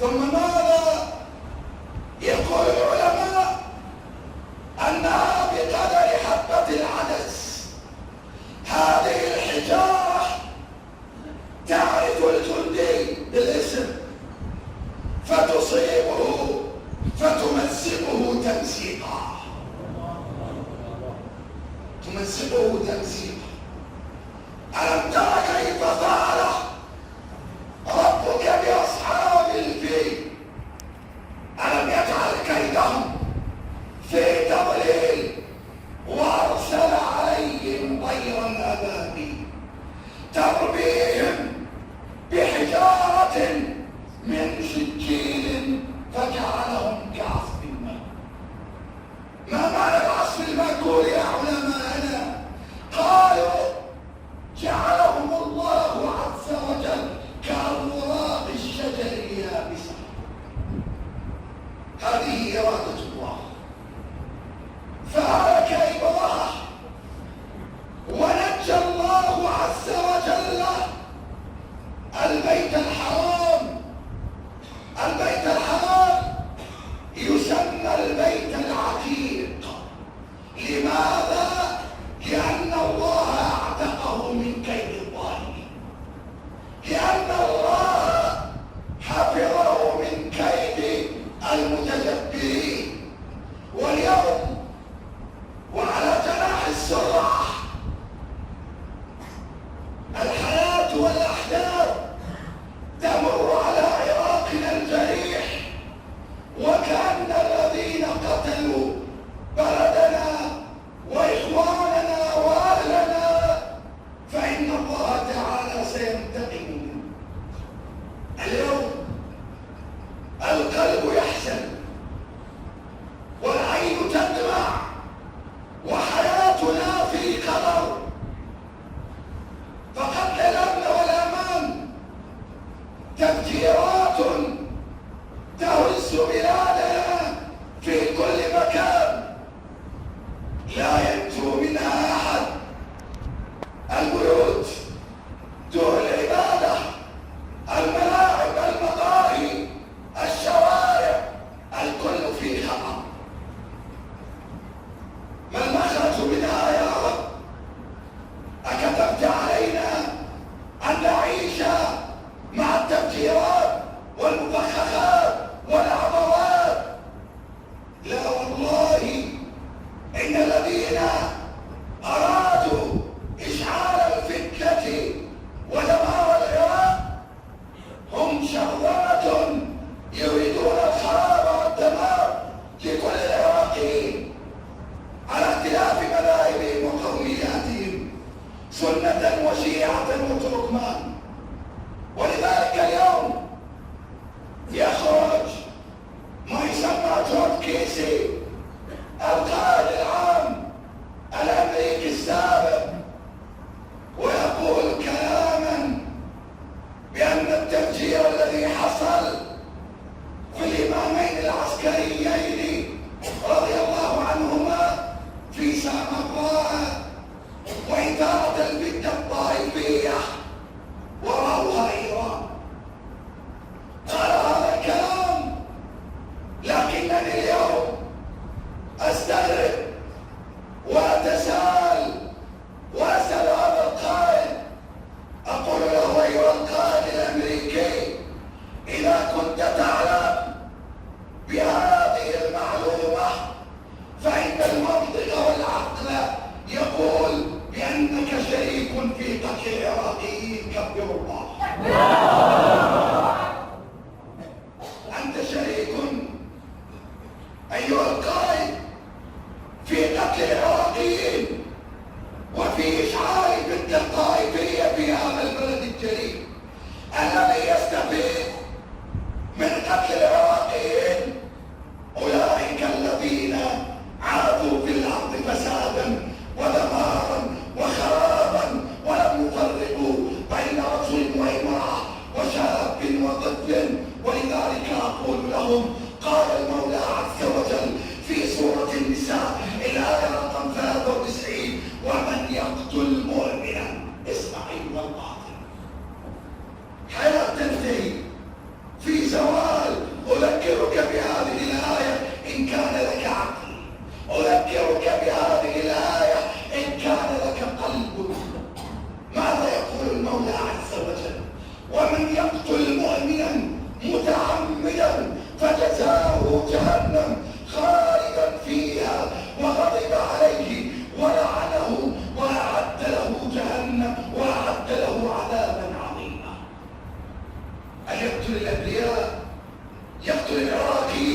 ثم ماذا؟ يقول العلماء أنها بقدر حبة العدس. هذه الحجارة تعرف الجندي بالاسم فتصيبه فتمزقه تمزيقا، تمزقه تمزيقا. ألم تر كيف فعل ربك بأصحاب الفيل؟ ألم يجعل كيدهم في تضليل وأرسل عليهم طيرا أبابيل ترميهم بحجارة من سجيل فجعلهم كعصف مأكول. ما معنى العصف المأكول يا علماءنا؟ قالوا جعلهم الله عز وجل كأوراق الشجر اليابسة. هذه إرادة الله، فهلك إبراهيم ونجى الله عز وجل البيت الحرام. البيت الحرام يسمى البيت العتيق. لماذا؟ لأن الله اعتقه من كيد الظالمين، لأن الله حفظه من كيد المتجبرين. واليوم وعلى جناح السرعة الحياة والأحداث تمر على عراقنا الجريح، وكأن الذين قتلوا بلدنا وإخواننا وأهلنا فإن الله تعالى سينتقم منهم. اليوم القلب يحزن والعين تدمع وحياتنا في خطر، فقد الأمن والأمان تفجيرات تهز بلادنا في كل مكان لا ينجو منها أحد. البيوت، دور العبادة، الملاعب، المقاهي، الشوارع، الكل في خطر. ما المخرج منها يا رب؟ أكتبت علينا أن نعيش مع التفجيرات والمفخخات والعبوات؟ لا والله، إن الذين أرادوا إشعال الفتنة ودمار العراق هم شرذمة يريدون الخراب والدمار لكل العراقيين على اختلاف مذاهبهم وقومياتهم، سنة وشيعة وتركمان. ولذلك اليوم يخرج ما يسمى جورج كيسي القائد العام الأمريكي السابق، ويقول كلاما بأن التفجير الذي حصل في الإمامين العسكريين رضي الله عنهما في سامراء وإثارة الفتنة الطائفية وراءها إيران. قال هذا الكلام، لكنني اليوم أستغرب وأتساءل وأسأل هذا القائد، أقول له أيها القائد الأمريكي، إذا كنت تعلم بهذه المعلومة فإن المنطق والعقل يقول بأنك شريك في قتل العراقيين. كبر الله. أنت شريك أيها القائد في قتل العراقيين وفي إشعال فتنة الطائفية في هذا البلد الجليل. الذي يستفيد من قتل العراقيين أولئك الذين عاثوا في الأرض فسادا ودمارا وخرابا ولم يفرقوا بين رجل وامرأة وشاب وطفل. ولذلك أقول لهم قال المولى عز وجل في سورة النساء الآية رقم 93: ومن يقتل مؤمنا، اسمعي والله، حياة تنتهي في زوال أن يقتل الأنبياء، يقتل العراقيين.